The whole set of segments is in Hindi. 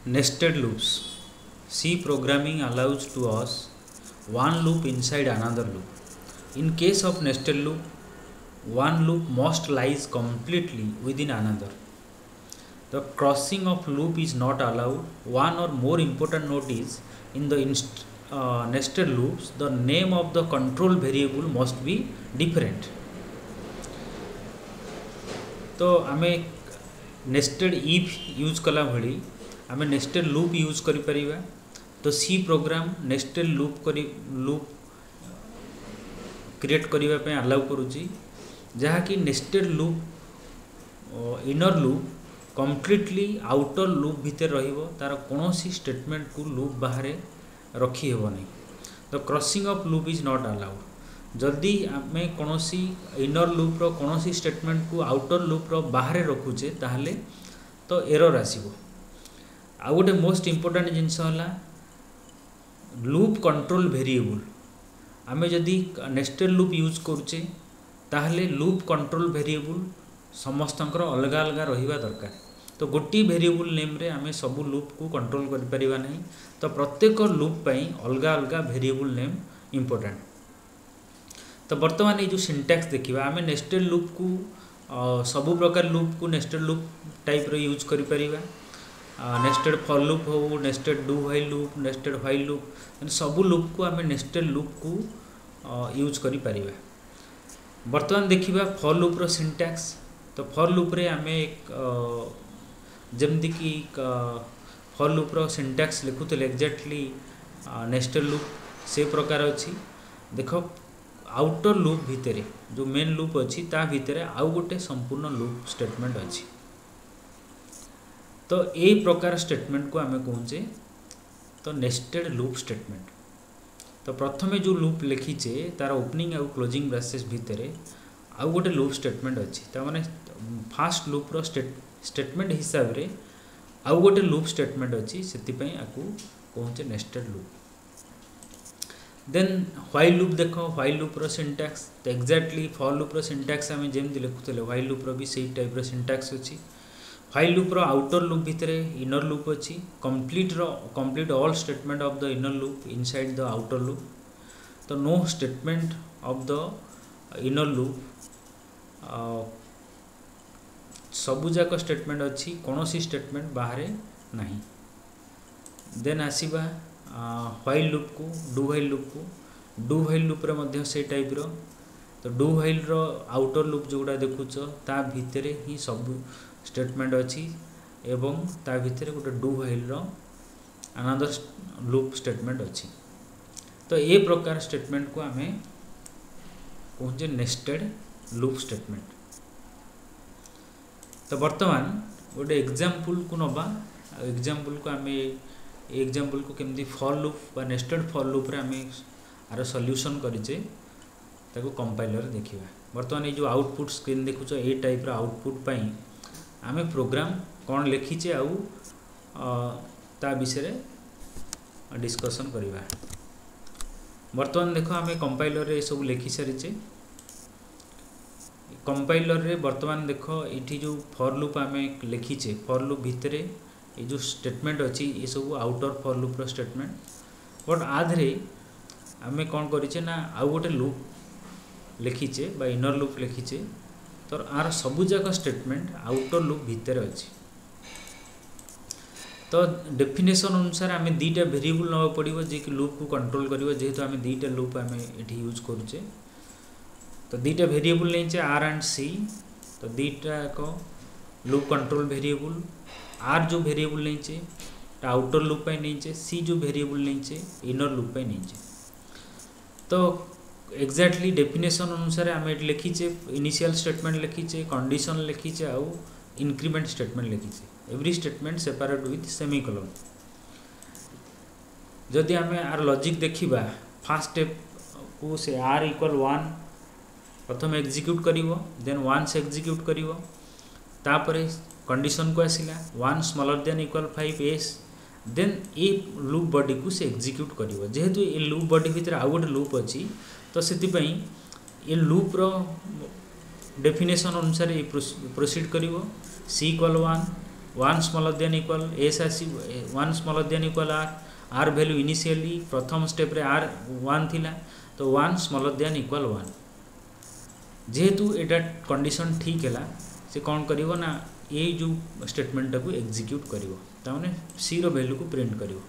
Nested loops. C programming allows to us one loop inside another loop. In case of nested loop, one loop must lies completely within another. The crossing of loop is not allowed. One or more important note is in the nested loops, the name of the control variable must be different. तो आमे नेस्टेड इफ यूज कला भली आमे नेस्टेड लूप यूज करि परिबा। तो C program nested loop create करिबा पे अलाउ करूची, जहा कि nested loop inner loop completely outer loop भीतर रहिबो, तार कोनोसी स्टेटमेंट को लूप बाहर रखी हेबो नहीं। तो crossing of loop is not allowed. जदि आमे कोनोसी इनर लूप रो कोनोसी स्टेटमेंट को आउटर लूप रो बाहर रखुचे ताहले तो एरर आसीबो। आ गोटे मोस्ट इंपोर्टेंट जिनस होला लूप कंट्रोल वेरिएबल। आमे जदि नेस्टेड लूप यूज करूचे ताहले लूप कंट्रोल वेरिएबल समस्तंकर अलग अलग रहिबा दरकार। तो गोटी वेरिएबल नेम रे आमे सब लूप को कंट्रोल करि परिबा नहीं। तो प्रत्येक लूप पई अलग अलग वेरिएबल नेम इंपोर्टेंट। तो बर्तमान ये जो सिंटैक्स देखिबा आमे नेस्टेड लूप को सबु प्रकार लूप को नेस्टेड लूप टाइप रो यूज करि परिबा। नेस्टेड फॉर लूप हो, nested do while loop, nested while loop, सबु लूप को आमे नेस्टेड लूप को यूज करि परिबा। बर्तमान देखिबा फॉर लूप रो सिंटैक्स। तो फॉर लूप रे आमे एक जेमति कि फॉर लूप रो सिंटैक्स लिखुतले एक्जेक्टली नेस्टेड लूप से प्रकार अछि। देखो आउटर लूप भितरे जो मेन लूप अच्छी ता भितरे आउ गोटे संपूर्ण लूप स्टेटमेंट अच्छी। तो ए प्रकार स्टेटमेंट को आमे कहूचे तो नेस्टेड लूप स्टेटमेंट। तो प्रथमे जो लूप लिखीचे तार ओपनिंग आउ क्लोजिंग ब्रेसेस भितरे आउ गोटे लूप स्टेटमेंट अच्छी। ता माने फास्ट लूप रो स्टेटमेंट हिसाब रे आउ गोटे लूप स्टेटमेंट अच्छी, सेति पई आकू कहूचे nested loop. Then while loop देखो, व्हाइल लूप रो सिंटैक्स तो एक्जेक्टली फॉर लूप रो सिंटैक्स आमे जेमति लिखुतले व्हाइल लूप रो भी सेही टाइप रो सिंटैक्स अछि। व्हाइल लूप रो आउटर लूप भितरे इनर लूप अछि। Complete all statement of the inner loop inside the outer loop. तो no statement of the inner loop सबु जाक स्टेटमेंट अछि, कोनोसी स्टेटमेंट बाहर नाही। देन आसीबा व्हाइल लूप को, डू व्हाइल लूप को। डू व्हाइल लूप रे मध्य से टाइप रो। तो डू व्हाइल रो आउटर लूप जोड़ा देखुच ता भितरे ही सब स्टेटमेंट अच्छी एवं ता भितरे गोटे डू व्हाइल रो अनदर लूप स्टेटमेंट अच्छी। तो ये प्रकार स्टेटमेंट को आमे कहूचे नेस्टेड लूप स्टेटमेंट। तो वर्तमान गोटे एग्जांपल को नबा। एग्जांपल को आमे एग्जांपल को केमती फॉर लूप बा नेस्टेड फॉर लूप रे आमे आर सॉल्यूशन करिचे ताको कंपाइलर देखिबा। वर्तमान ये जो आउटपुट स्क्रीन देखुछ ए टाइप रो आउटपुट पई आमे प्रोग्राम कोन लिखिचे आउ ता विषय रे डिस्कशन करिबा। वर्तमान देखो आमे कंपाइलर रे सब लिखि सारिचे। कंपाइलर रे वर्तमान देखो इठी जो फॉर लूप आमे लिखिचे, फॉर लूप भितरे ये जो स्टेटमेंट अच्छी ये सब आउटर फॉर लूप रो स्टेटमेंट। बट आधरे आमे कौन करिचे ना आउ गोटे लूप लिखीचे बा इनर लूप लिखीचे। तो आर सबु जाक स्टेटमेंट आउटर लूप भितर अच्छी। तो डेफिनेशन अनुसार आमे दीटा वेरिएबल नवा पड़िबो जे कि लूप को कंट्रोल करिवो, जेहेतु आमे दीटा लूप आमे एठी यूज करूचे। तो दीटा वेरिएबल लेचे आर एंड सी। तो दीटा को लूप कंट्रोल वेरिएबल आर जो वेरिएबल नीचे आउटर लूप पे नीचे, सी जो वेरिएबल नीचे इनर लूप पे नीचे। तो एक्जेक्टली डेफिनेशन अनुसार आम लिखीचे इनिशियल स्टेटमेंट लिखीचे, कंडीशन लिखीचे आउ इंक्रीमेंट स्टेटमेंट लिखीचे। Every statement separate with semicolon. जदि आम आर लॉजिक देखिबा फर्स्ट स्टेप को से आर इक्वल 1 प्रथम एग्जीक्यूट करिवो, देन 1 से एग्जीक्यूट करिवो, तापरे कंडीशन को आसिला 1 स्मॉलर देन इक्वल 5 एस, देन ए लूप बॉडी को से एग्जीक्यूट करिवो। जेहेतु ए लूप बॉडी भीतर आउ गोटे लूप अच्छी तो सेति पई ए लूप रो डेफिनेशन अनुसार ये प्रोसीड करिवो। C equal 1 1 smaller than equal एस आसी 1 स्मॉलर देन इक्वल आर आर वैल्यू इनिशियली प्रथम स्टेप रे आर 1 थिला तो 1 स्मॉलर देन इक्वल 1 जेहेतु एटा कंडीशन ठीक है से कौन करिवो ना ये जो स्टेटमेंट को एग्जीक्यूट करिवो ताने सी रो वैल्यू को प्रिंट करिवो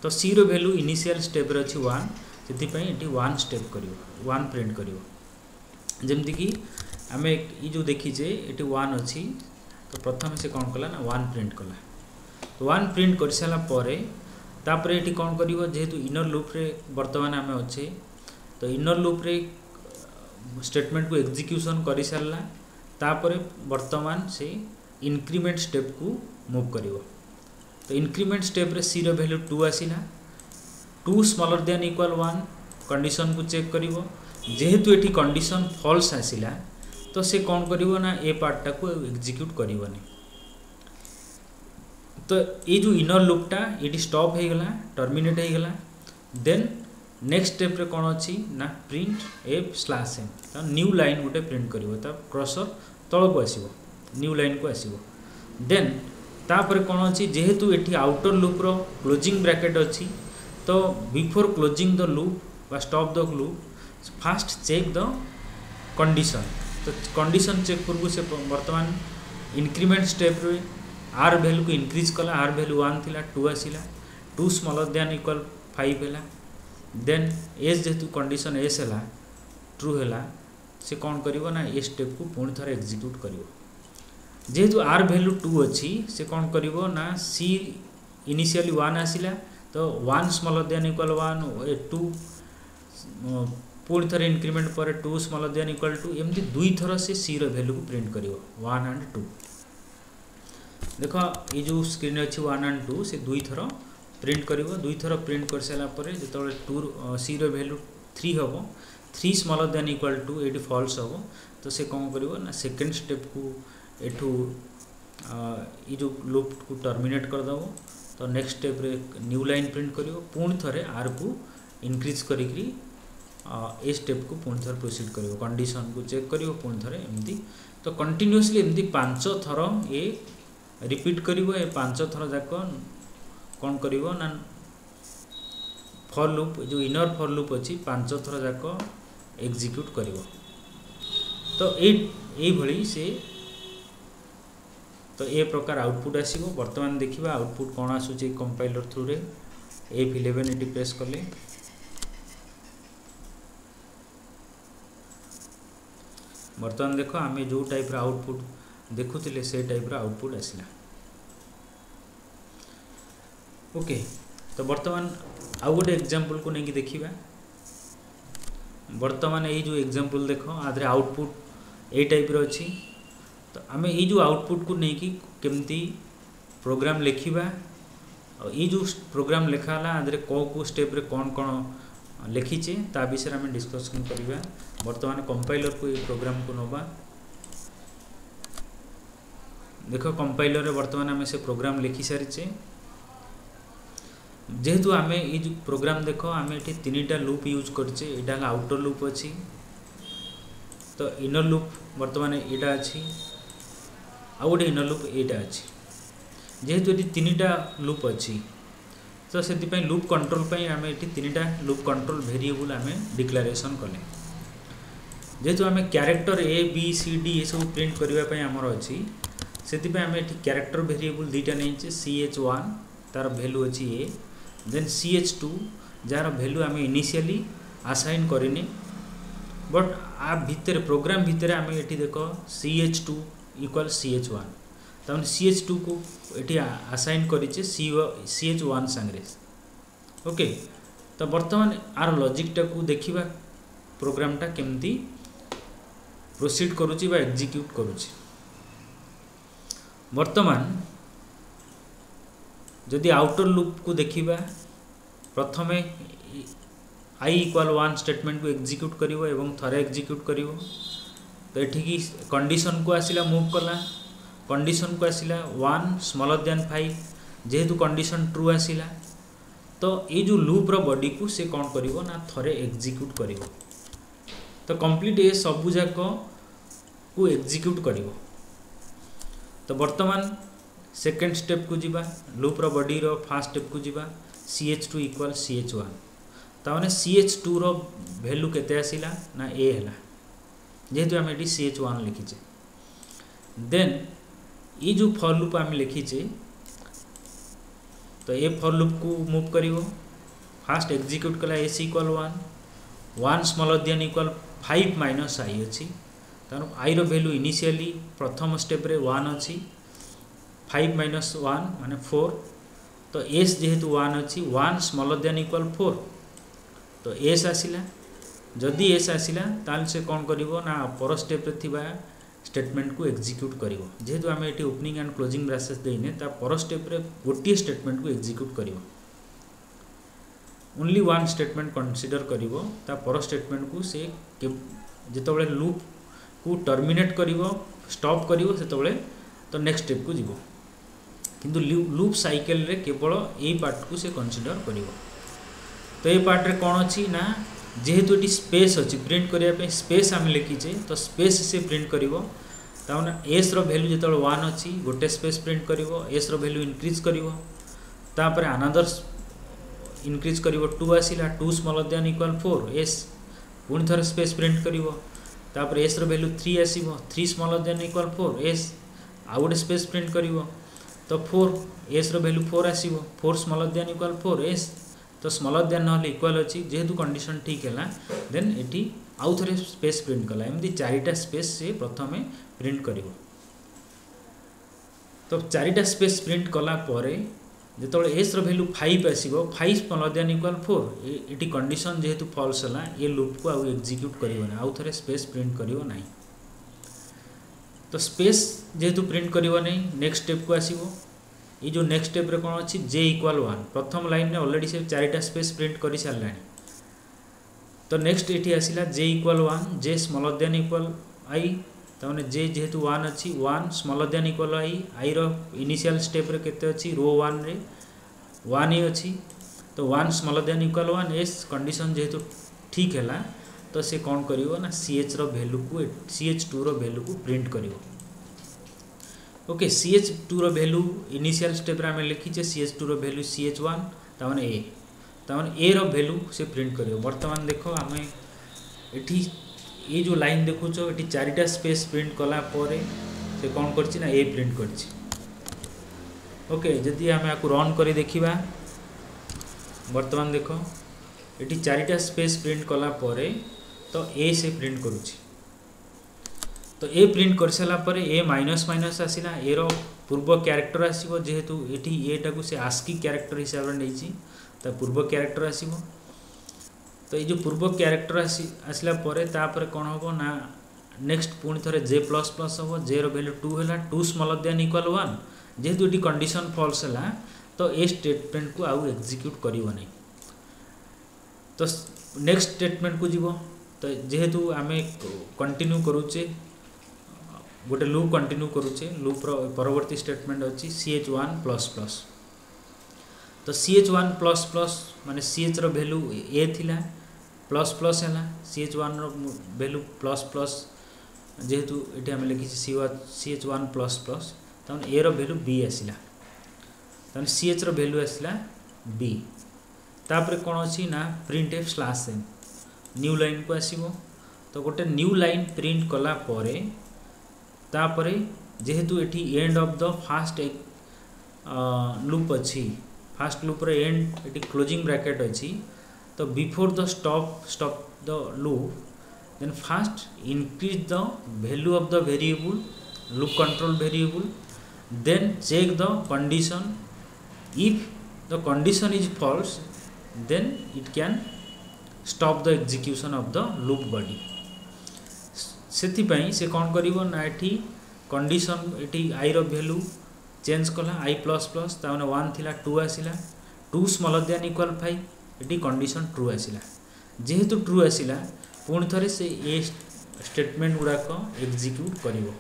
तो सी रो वैल्यू इनिशियल स्टेप रे अछि 1 सेति पई एटी 1 स्टेप करिवो 1 प्रिंट करिवो जेमति कि आमे ई जो देखि जे एटी 1 अछि तो प्रथम से कौन कला ना 1 प्रिंट कला तो 1 प्रिंट कर सारा परे तापरे एटी कौन करिवो जेहेतु इनर लूप रे वर्तमान आमे अच्छे तो इनर लूप रे स्टेटमेंट को एग्जीक्यूशन कर सारा तापरे वर्तमान से इंक्रीमेंट स्टेप को मूव करिवो तो इंक्रीमेंट स्टेप रे सी रो वैल्यू 2 आसीला 2 स्मॉलर देन इक्वल 1 कंडीशन को चेक करिवो जेहेतु एटी कंडीशन फॉल्स आसीला तो से कौन करिवो ना ए पार्ट को एग्जीक्यूट करिवोनी तो ये जो इनर लूपटा ये स्टॉप हो गला टर्मिनेट हो गला देन नेक्स्ट स्टेप रे कौन अच्छी ना प्रिंट एफ स्लैश एम तो न्यू लाइन गोटे प्रिंट करिवो ता क्रसर तल को आसीबो न्यू लाइन को आसीबो देन तापर कौन अच्छी जेहेतु एठी आउटर लूप रो क्लोजिंग ब्रैकेट अच्छी तो बिफोर क्लोजिंग द लूप वा stop the loop fast check the condition तो कंडीशन चेक पूर्व से वर्तमान इंक्रीमेंट स्टेप रे आर वैल्यू को इंक्रीज कला आर वैल्यू 1 थिला 2 आसीला 2 स्मॉलर देन इक्वल 5 हैला देन एस जेतु कंडीशन एस हैला ट्रू हैला से कौन करिवो ना ए स्टेप को पुणी थरे एग्जीक्यूट करिवो जेतु आर वैल्यू 2 अछि से कौन करिवो ना सी इनिशियली 1 आसीला तो 1 स्मॉलर देन इक्वल 1 2 पुणी थरे इंक्रीमेंट पर 2 स्मॉलर देन इक्वल टू एमती दुई थर से सी रो वैल्यू को प्रिंट करिवो 1 एंड 2 देखो ये जो स्क्रीन अच्छी 1 एंड 2 से दुई थर प्रिंट करिवो दुई थर प्रिंट कर सारा पर जो 2 सी रो वैल्यू 3 हम 3 स्मॉलर देन इक्वल टू ये फॉल्स हम तो से कौन करिवो ना सेकेंड स्टेप को एठू ये जो लूप को टर्मिनेट कर दबो तो नेक्स्ट स्टेप रे न्यू लाइन प्रिंट करिवो पुणी थरे आर को इंक्रीज करिकरी ए स्टेप को पुणी थर प्रोसीड करिवो कंडीशन को चेक करिवो पुणी थरे एमती तो कंटिन्यूअसली एमती 5 थर ए रिपीट करिवो ए 5 थर जाक कौन करिवो ना फॉर लूप जो इनर फॉर लूप अच्छी 5 थर जाक एग्जीक्यूट करिवो तो ए भली से तो ए प्रकार आउटपुट आसीबो वर्तमान देखिबा आउटपुट कोन आसुची कंपाइलर थ्रू रे F11 एटी प्रेस करले वर्तमान देखो आम जो टाइप रा आउटपुट देखुले से टाइप रा आउटपुट आसला ओके तो वर्तमान आउ गोटे एग्जांपल को नहीं देखिबा वर्तमान ये जो एग्जांपल देखो आधे आउटपुट ए टाइप रो अछि तो आम ये जो आउटपुट को नहीं कि केमती प्रोग्राम लिखिबा और ये जो प्रोग्राम लिखाला आधे को स्टेप रे कौन कौन लिखीचे ता विषय आम डिस्कसन करिबा वर्तमान कंपाइलर को ये प्रोग्राम को नोबा देखो कंपाइलर रे वर्तमान आम से प्रोग्राम लिखि सारिचे जेहेतु आम ये जो प्रोग्राम देखो आम ये 3टा लूप यूज करचे एटा आउटर लूप अच्छी तो इनर लूप वर्तमान एटा अच्छी आ गोटे इनर लूप एटा अच्छी जेहेतु ये 3टा लूप अच्छी तो से लूप कंट्रोल आम ये 3टा लूप कंट्रोल वेरिएबल आम डिक्लेरेशन कले जेहेतु आम character A B C D ये सब प्रिंट करने आमर अच्छी से आम ये कैरेक्टर वेरिएबल 2टा नहीं CH1 तार वैल्यू अच्छी A then CH2 jar value आम इनिशियली असाइन करें बट आ भितर प्रोग्राम भितर आम ये देख CH2 इक्वल CH1 तमें CH2 को ये असाइन करें CH1 सांगे ओके तो बर्तमान आर लॉजिकटा को देखिबा प्रोग्रामटा केमती प्रोसीड करुची बा एग्जीक्यूट करुची वर्तमान जदि आउटर लूप को देखिबा प्रथमे आई इक्वल 1 स्टेटमेंट को एग्जीक्यूट करिवो एवं थरे एग्जीक्यूट करिवो तो एठी कंडीशन को आसिला मूव कला कंडीशन को आसिला 1 स्मॉलर देन 5 जेहेतु कंडीशन ट्रू आसिला तो ये जो लूप रो बॉडी को से कौन करिवो ना थरे एग्जीक्यूट करिवो तो कंप्लीट ये सबु जाक को एग्जीक्यूट करिवो तो वर्तमान सेकेंड स्टेप को जीवा लूप रो बॉडी रो फर्स्ट स्टेप को जीवा CH2 इक्वल CH1 ताने CH2 रो वैल्यू केते आसिला ना A हैला जेहेतु आम ये CH1 लिखीचे देन ये जो फॉर लूप आम लिखीचे तो ये फॉर लूप को मूव करिवो फास्ट एग्जीक्यूट कला S equal 1 smaller than equal 5 minus I अच्छी तार I रो वैल्यू इनिशियली प्रथम स्टेप रे 1 अच्छी 5 माइनस 1 माने 4 तो S जेहेतु 1 अच्छी 1 स्मॉलर देन इक्वल 4 तो S आसिला जदि S आसिला ताल से कौन करिवो ना पर स्टेप रे थिबा स्टेटमेंट को एग्जीक्यूट करिवो जेहेतु आम ये ओपनिंग एंड क्लोजिंग ब्रासेस देने ता पर स्टेप रे गोटे स्टेटमेंट को एग्जीक्यूट करिवो ओनली वन स्टेटमेंट कंसीडर करिवो ता पर स्टेटमेंट को से जेतबेले लूप को टर्मिनेट करिवो स्टॉप करिवो सेतबेले तो नेक्स्ट स्टेप को जीवो किंतु लूप साइकिल रे केवल ए पार्ट को से कंसीडर करिवो तो ये पार्ट रे कौन अच्छी ना जेहेतु ये स्पेस अच्छी प्रिंट करने स्पेस आम लिखीचे तो स्पेस से प्रिंट करिवो ताने एस रो वैल्यू जो 1 अच्छी गोटे स्पेस प्रिंट करिवो एस रो वैल्यू इंक्रीज करिवो तापर अनदर इंक्रीज करिवो 2 आसिला 2 स्मॉलर देन इक्वल 4 एस पुणी थरे स्पेस प्रिंट करिवो तापर एस रो वैल्यू 3 आसीबो 3 स्मॉलर देन इक्वल 4 एस आ गोटे स्पेस प्रिंट करिवो तो 4 एस रो वैल्यू 4 आसीबो 4 स्मॉलर देन इक्वल 4 एस तो स्मॉलर देन ना इक्वल अच्छी जेहेतु कंडीशन ठीक है देन ये आउ थे स्पेस प्रिंट कला एमती चारिटा स्पेस से प्रथम प्रिंट कर तो चारिटा स्पेस प्रिंट कला जो एस वैल्यू 5 आसो 5 स्मॉलर देन इक्वल 4 ये कंडीशन जेहेतु फॉल्स है ये लूप को आउ एग्जीक्यूट करना आउ थे स्पेस प्रिंट करना तो स्पेस जेहेतु प्रिंट करना नेक्स्ट स्टेप को आसो ये जो नेक्स्ट स्टेप रे कौन अच्छी J इक्वल 1 प्रथम लाइन में ऑलरेडी से चारिटा स्पेस प्रिंट कर सारा तो नेक्स्ट ये आसला J equal 1 J smaller than equal I ताने J जेहेतु 1 अच्छी 1 स्मॉलर देन इक्वल I रो इनिशियल स्टेप रे केते अच्छी रो 1 रे 1 ही अच्छी तो 1 smaller than equal 1 S condition जेहेतु ठीक है तो से कौन करिवो ना CH रो वैल्यू को CH2 रो वैल्यू को प्रिंट करिवो ओके CH2 रो वैल्यू इनिशियल स्टेप रे हमें लिखीचे CH2 रो वैल्यू CH1 ताने A रो वैल्यू से प्रिंट करियो वर्तमान देखो आम एठी ये जो लाइन देखुचो एठी चारिटा स्पेस प्रिंट कला परे से कौन करछि ना A प्रिंट करछि ओके जदि आम आपको रन करी देखिबा वर्तमान देखो एठी चारिटा स्पेस प्रिंट कला परे तो A से प्रिंट करूछि तो ए प्रिंट कर सारा पर ए माइनस माइनस आसला ए रो पूर्व कैरेक्टर आसीबो जेहेतु एठी एटा को से आस्की कैरेक्टर हिसाब रे नैछि त पूर्व कैरेक्टर आसीबो तो ये जो पूर्व कैरेक्टर आसला परे तापर कोन होबो ना नेक्स्ट पुणी थरे J प्लस प्लस होबो J रो वैल्यू 2 हैला 2 स्मॉलर देन इक्वल 1 जेहेतु एटी कंडीशन फॉल्स हैला तो ए स्टेटमेंट को आउ एग्जीक्यूट करिवो नै तो नेक्स्ट स्टेटमेंट को जीवो तो जेहेतु आमे कंटिन्यू करूचे गोटे लूप कंटिन्यू करूचे लूप परवर्ती स्टेटमेंट अच्छी CH1 प्लस प्लस तो CH1 प्लस प्लस माने CH रो वैल्यू A थिला प्लस प्लस है CH1 रो वैल्यू प्लस प्लस जेहेतु ये आम लिखी CH1 प्लस प्लस तब A रो वैल्यू B आसला तब CH रो वैल्यू आसला B तापर कौन अच्छी ना print F slash n new line को आसीबो तो गोटे न्यू लाइन प्रिंट कला परे तापरे जेहेतु एठी end of the first loop अच्छी फास्ट लूप रे एंड एठी क्लोजिंग ब्रैकेट अच्छी तो before the stop the loop then first increase the value of the variable loop control variable then check the condition if the condition is false then it can stop the execution of the loop body से से कौन करिवो ना एठी कंडीशन एठी I रो वैल्यू चेंज कला I प्लस प्लस ताने 1 थिला 2 आसिला 2 स्मॉलर देन इक्वल 5 एठी कंडीशन ट्रू आसिला जेहेतु ट्रू आसिला पुणी थरे से ए स्टेटमेंट गुडा को एग्जीक्यूट करिवो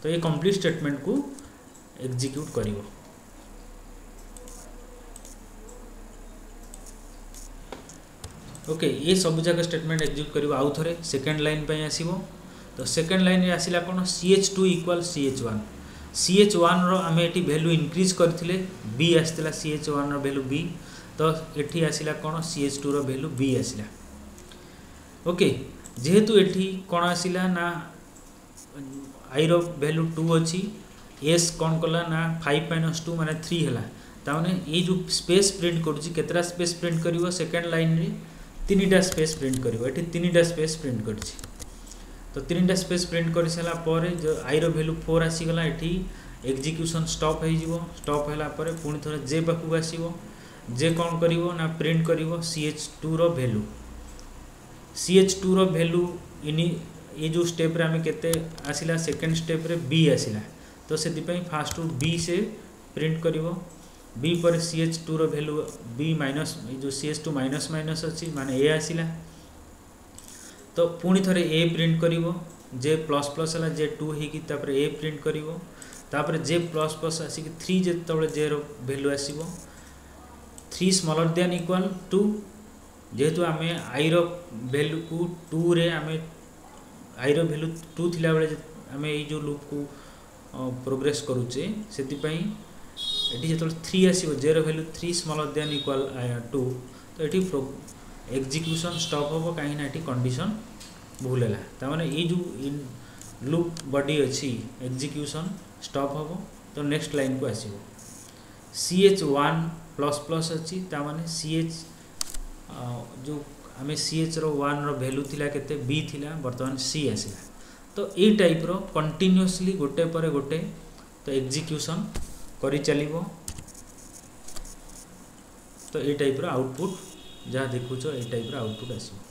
तो ये कंप्लीट स्टेटमेंट को एग्जीक्यूट करिवो ओके ये सब जगह स्टेटमेंट एग्जीक्यूट करिवो आउ थरे सेकंड लाइन पे आसीबो तो सेकंड लाइन रे आसिला कोन CH2 इक्वल CH1 CH1 रो आमे एटी वैल्यू इंक्रीज करथिले B आस्तिला CH1 रो वैल्यू B तो एठी आसिला कोन CH2 रो वैल्यू B आसिला ओके जेहेतु एठी कोन आसिला ना I रो वैल्यू 2 अछि S कोन कला ना 5 - 2 माने 3 हला ताने ए जो स्पेस प्रिंट करूची केतरा स्पेस प्रिंट करिवो सेकंड लाइन रे तीनटा स्पेस प्रिंट करिवो एठी तीनटा स्पेस प्रिंट करछि तो तीनटा स्पेस प्रिंट कर सारा पर जो I रो वैल्यू 4 आसी गला एठी एग्जीक्यूशन स्टॉप हो जिवो स्टॉप हला पर पुनी थोड़ा जे पाखु आसीवो जे कोन करिवो ना प्रिंट करिवो CH2 रो वैल्यू CH2 रो वैल्यू इनी ये जो स्टेप रे हमें केते आसिला सेकंड स्टेप रे B आसिला तो से दिपई फास्ट B से प्रिंट करिवो B पर CH2 रो वैल्यू B माइनस जो CH2 माइनस माइनस अछि माने A आसिला तो पुणी थरे A प्रिंट करिवो जे प्लस प्लस हला जे 2 हे कि तापर A प्रिंट करिवो तापर जे प्लस प्लस आसी कि 3 जे तबले जे रो वैल्यू आसीवो 3 स्मॉलर देन इक्वल टू जेहेतु आमे I रो वैल्यू को 2 रे आमे I रो वैल्यू 2 थिला बेले आमे ए जो लूप को प्रोग्रेस करूचे सेति पई एटी जेतल 3 आसीवो जे रो वैल्यू 3 स्मॉलर देन इक्वल 2 तो एटी एग्जीक्यूशन स्टॉप होबो काहे ना एटी कंडीशन भूल हैला त माने ए जो लूप बॉडी अछि एग्जीक्यूशन स्टॉप होबो तो नेक्स्ट लाइन को आसीबो CH1 प्लस प्लस अछि त माने CH जो हमें CH रो 1 रो वैल्यू थिला केते B थिला वर्तमान C आसिला तो ए टाइप रो कंटीन्यूअसली गोटे पर गोटे तो एग्जीक्यूशन करी चलिबो तो ए टाइप रो आउटपुट जहाँ देखुचो ए टाइप रो आउटपुट आसीबो।